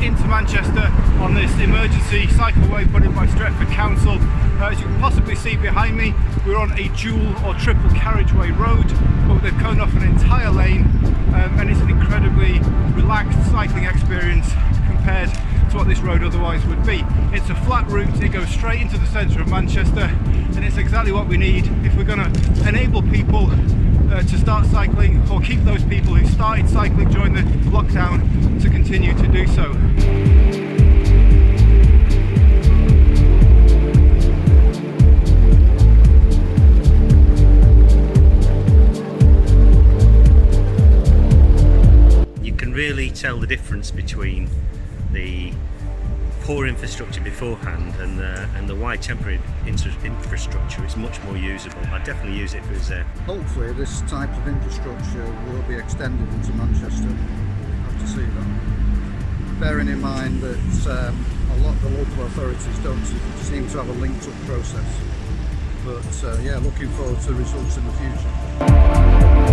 into Manchester on this emergency cycleway put in by Trafford Council. As you can possibly see behind me, we're on a dual or triple carriageway road, but they've cut off an entire lane, and it's an incredibly relaxed cycling experience compared to what this road otherwise would be. It's a flat route, it goes straight into the centre of Manchester, and it's exactly what we need if we're going to enable people to start cycling, or keep those people who started cycling during the lockdown to continue to do so. You can really tell the difference between the poor infrastructure beforehand and the wide temporary infrastructure. It's much more usable. I'd definitely use it if it was there. Hopefully this type of infrastructure will be extended into Manchester. We'll have to see that. Bearing in mind that a lot of the local authorities don't seem to have a linked up process. But yeah, looking forward to results in the future.